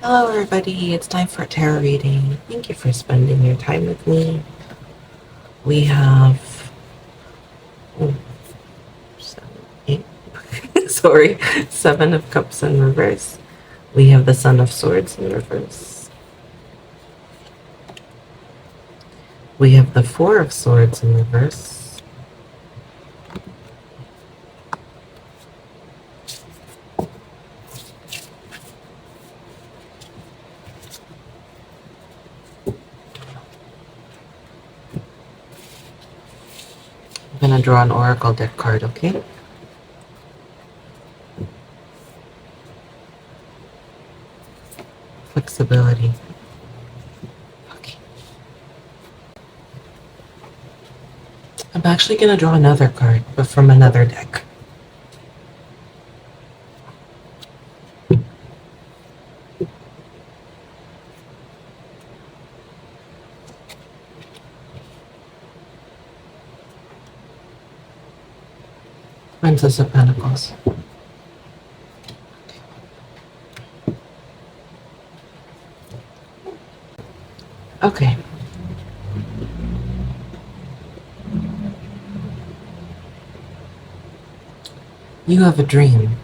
Hello, everybody. It's time for a tarot reading. Thank you for spending your time with me. We have oh, seven, eight, sorry, Seven of Cups in reverse. We have the Sun of Swords in reverse. We have the Four of Swords in reverse. I'm gonna draw an Oracle deck card, okay? Flexibility. Okay. I'm actually gonna draw another card, but from another deck. Princess of Pentacles. Okay. You have a dream.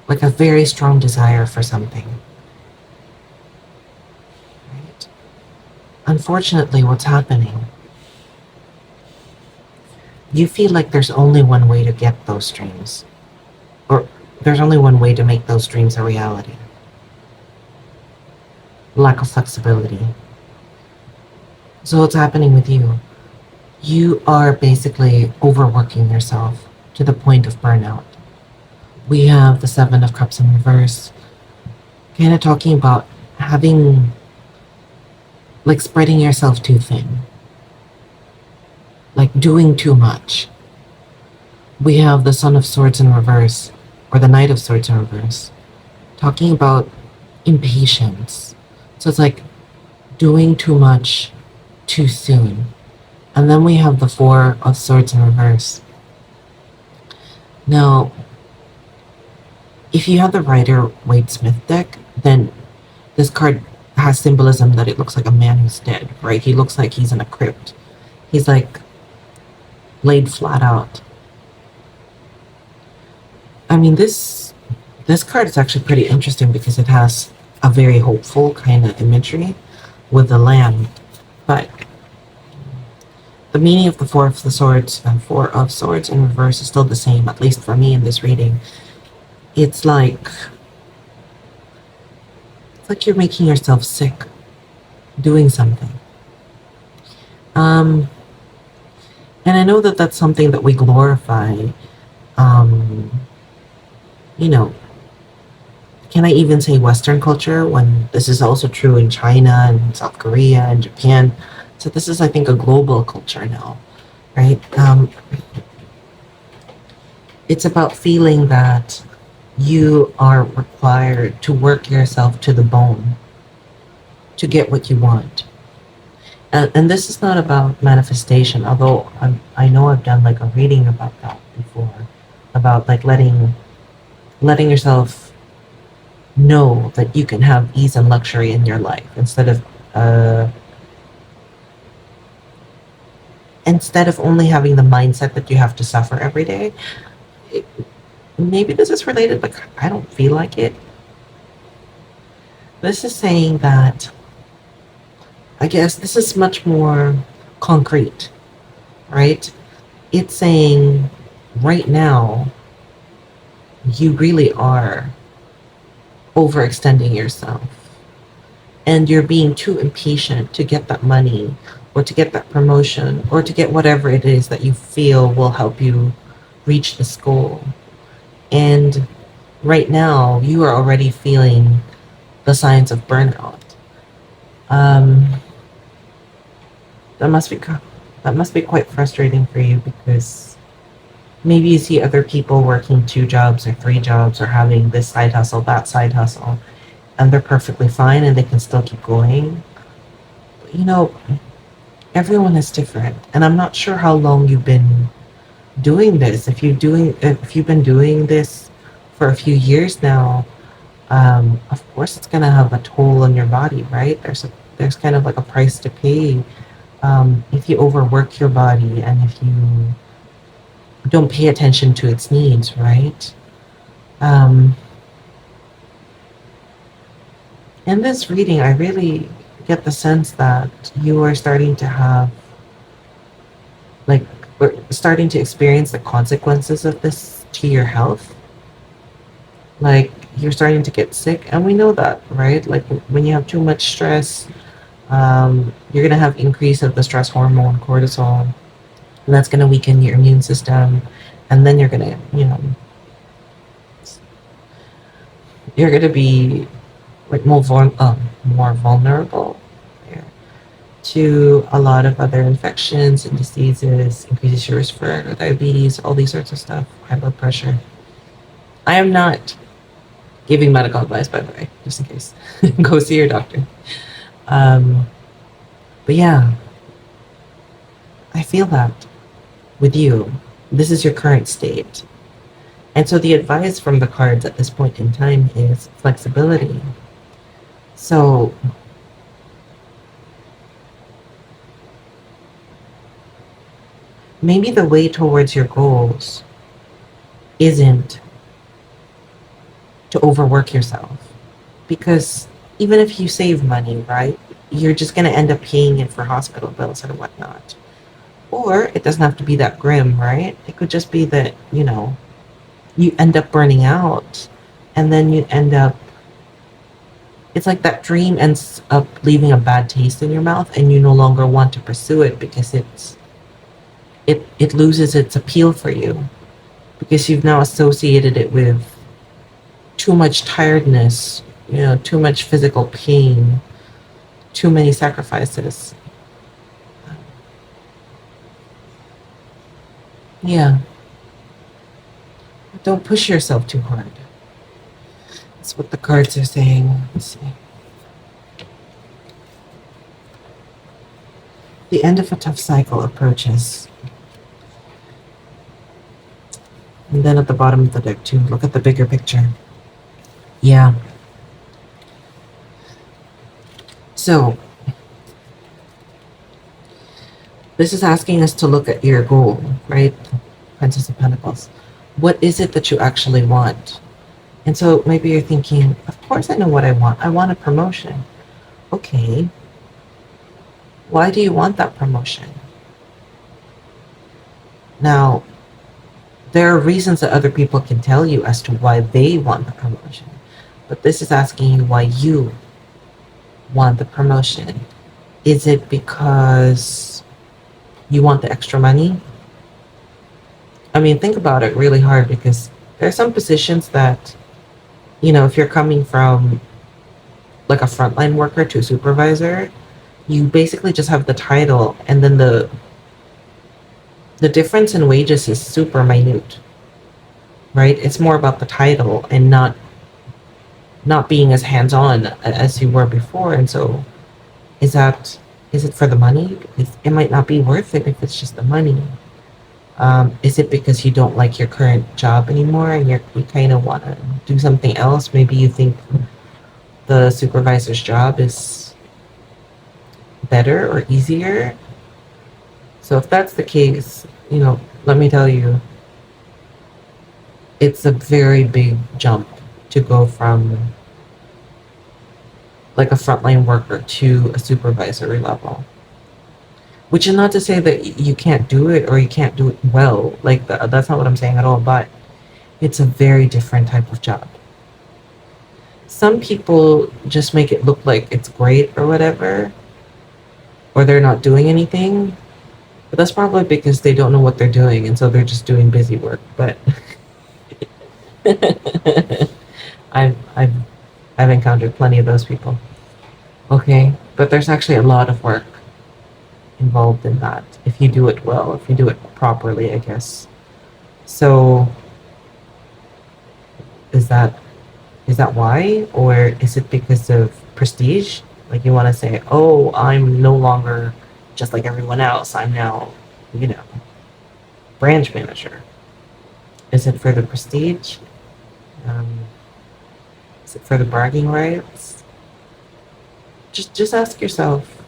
Like a very strong desire for something. Right? Unfortunately, what's happening, you feel like there's only one way to get those dreams, or there's only one way to make those dreams a reality. Lack of flexibility. So what's happening with you? You are basically overworking yourself to the point of burnout. We have the Seven of Cups in reverse, kind of talking about having, like, spreading yourself too thin, like doing too much. We have the Sun of Swords in reverse, or the Knight of Swords in reverse, talking about impatience. So it's like doing too much too soon. And then we have the Four of Swords in reverse. Now, if you have the Rider Waite Smith deck, then this card has symbolism that it looks like a man who's dead, right? He looks like he's in a crypt. He's like laid flat out. I mean, this card is actually pretty interesting because it has a very hopeful kind of imagery with the lamb, but the meaning of the Four of the Swords and Four of Swords in reverse is still the same, at least for me in this reading. It's like you're making yourself sick doing something. And I know that that's something that we glorify. You know, can I even say Western culture when this is also true in China and South Korea and Japan? So this is, I think, a global culture now, right? It's about feeling that you are required to work yourself to the bone to get what you want. And this is not about manifestation, although I know I've done like a reading about that before, about like letting yourself know that you can have ease and luxury in your life instead of only having the mindset that you have to suffer every day. Maybe this is related, but I don't feel like it. This is saying that, I guess this is much more concrete, right? It's saying right now, you really are overextending yourself and you're being too impatient to get that money or to get that promotion or to get whatever it is that you feel will help you reach this goal. And right now, you are already feeling the signs of burnout. That must be quite frustrating for you because maybe you see other people working 2 jobs or 3 jobs or having this side hustle, that side hustle, and they're perfectly fine and they can still keep going. But, everyone is different, and I'm not sure how long you've been doing this. If you've been doing this for a few years now, of course it's going to have a toll on your body, right? There's kind of like a price to pay if you overwork your body and if you don't pay attention to its needs, right? Um, in this reading, I really get the sense that you are starting to have, like, we're starting to experience the consequences of this to your health. Like, you're starting to get sick, and we know that, right? Like, when you have too much stress, you're going to have increase of the stress hormone cortisol, and that's going to weaken your immune system, and then you're going to be like more vulnerable to a lot of other infections and diseases, increases your risk for diabetes, all these sorts of stuff, high blood pressure. I am not giving medical advice, by the way, just in case. Go see your doctor. Um, but yeah, I feel that with you. This is your current state. And so the advice from the cards at this point in time is flexibility. So maybe the way towards your goals isn't to overwork yourself. Because even if you save money, right, you're just going to end up paying it for hospital bills or whatnot. Or it doesn't have to be that grim, right? It could just be that, you end up burning out and then you end up, it's like that dream ends up leaving a bad taste in your mouth and you no longer want to pursue it because it loses its appeal for you because you've now associated it with too much tiredness, too much physical pain, too many sacrifices. Yeah, don't push yourself too hard. That's what the cards are saying. Let's see. The end of a tough cycle approaches. And then at the bottom of the deck, too, look at the bigger picture. Yeah. So, this is asking us to look at your goal, right? Princess of Pentacles. What is it that you actually want? And so maybe you're thinking, of course I know what I want. I want a promotion. Okay. Why do you want that promotion? Now, there are reasons that other people can tell you as to why they want the promotion. But this is asking you why you want the promotion. Is it because you want the extra money? I mean, think about it really hard because there are some positions that, if you're coming from like a frontline worker to a supervisor, you basically just have the title and then the difference in wages is super minute, right? It's more about the title and not being as hands-on as you were before. And so is it for the money? It might not be worth it if it's just the money. Is it because you don't like your current job anymore and you kind of want to do something else? Maybe you think the supervisor's job is better or easier. So if that's the case, let me tell you, it's a very big jump to go from like a frontline worker to a supervisory level. Which is not to say that you can't do it or you can't do it well. Like that's not what I'm saying at all. But it's a very different type of job. Some people just make it look like it's great or whatever, or they're not doing anything. But that's probably because they don't know what they're doing, and so they're just doing busy work. But I've I've I've encountered plenty of those people. Okay, but there's actually a lot of work involved in that if you do it well, if you do it properly, I guess. So is that why, or is it because of prestige? Like you want to say, oh, I'm no longer just like everyone else. I'm now, you know, branch manager. Is it for the prestige? Um, is it for the bragging rights? Just ask yourself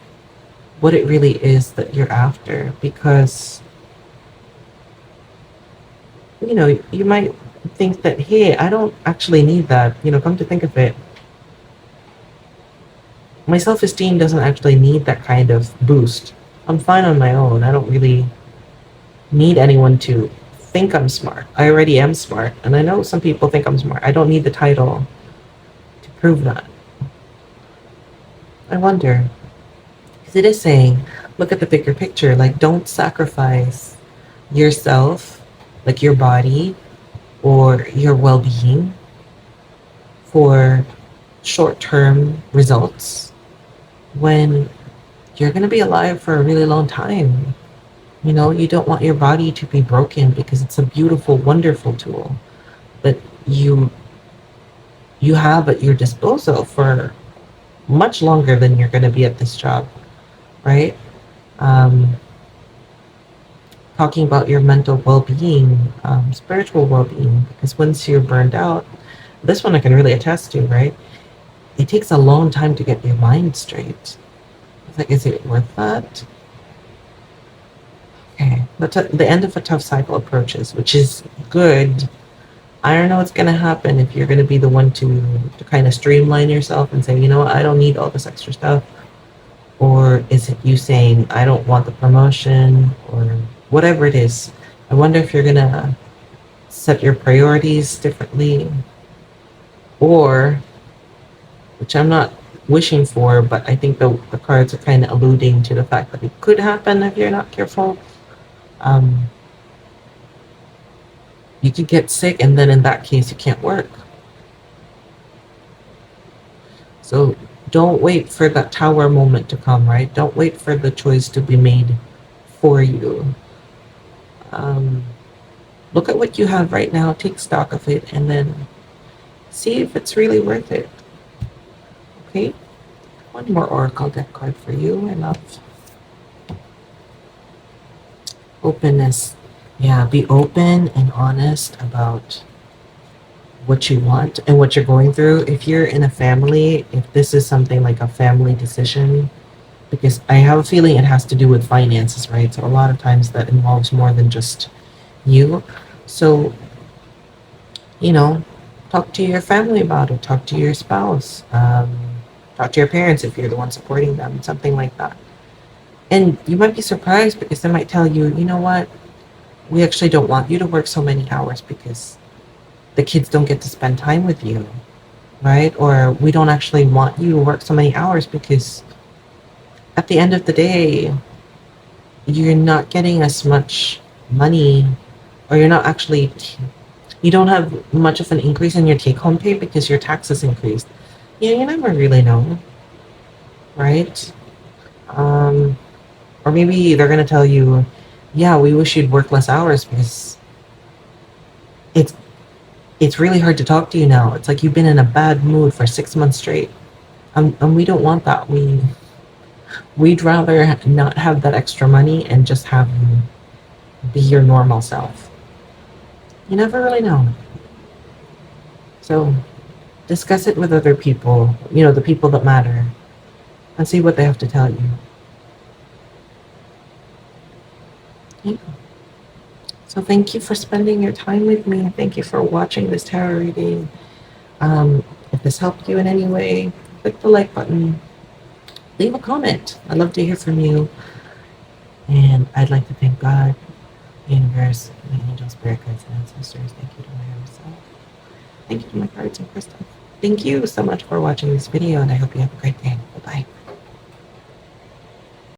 what it really is that you're after, because you might think that, hey, I don't actually need that. Come to think of it, my self-esteem doesn't actually need that kind of boost. I'm fine on my own. I don't really need anyone to think I'm smart. I already am smart, and I know some people think I'm smart. I don't need the title to prove that. I wonder, because it is saying, look at the bigger picture. Like, don't sacrifice yourself, like your body or your well-being, for short-term results when you're going to be alive for a really long time. You don't want your body to be broken, because it's a beautiful, wonderful tool that you you have at your disposal for much longer than you're going to be at this job, right? Um, Talking about your mental well-being, spiritual well-being, because once you're burned out, this one I can really attest to, right? It takes a long time to get your mind straight. It's like, is it worth that? Okay, the end of a tough cycle approaches, which is good. I don't know what's going to happen if you're going to be the one to kind of streamline yourself and say, you know what, I don't need all this extra stuff. Or is it you saying, I don't want the promotion, or whatever it is? I wonder if you're going to set your priorities differently, or, which I'm not wishing for, but I think the cards are kind of alluding to the fact that it could happen if you're not careful. Um, you could get sick, and then in that case, you can't work. So don't wait for that tower moment to come, right? Don't wait for the choice to be made for you. Um, Look at what you have right now, take stock of it, and then see if it's really worth it. Okay? One more oracle deck card for you. I love openness. Yeah, be open and honest about what you want and what you're going through. If you're in a family, if this is something like a family decision, because I have a feeling it has to do with finances, right? So a lot of times that involves more than just you. So, you know, talk to your family about it, talk to your spouse, talk to your parents if you're the one supporting them, something like that. And you might be surprised, because they might tell you, you know what, we actually don't want you to work so many hours because the kids don't get to spend time with you, right? Or we don't actually want you to work so many hours because at the end of the day, you're not getting as much money, or you're not actually, you don't have much of an increase in your take home pay because your taxes increased. Yeah, you never really know, right? Um, or maybe they're going to tell you, yeah, we wish you'd work less hours because it's it's really hard to talk to you now. It's like you've been in a bad mood for 6 months straight. And we don't want that. We'd rather not have that extra money and just have you be your normal self. You never really know. So discuss it with other people, the people that matter, and see what they have to tell you. Yeah. So thank you for spending your time with me. Thank you for watching this tarot reading. If this helped you in any way, click the like button. Leave a comment. I'd love to hear from you. And I'd like to thank God, the universe, my angels, spirit guides, and ancestors. Thank you to my higher self. Thank you to my cards and crystals. Thank you so much for watching this video, and I hope you have a great day.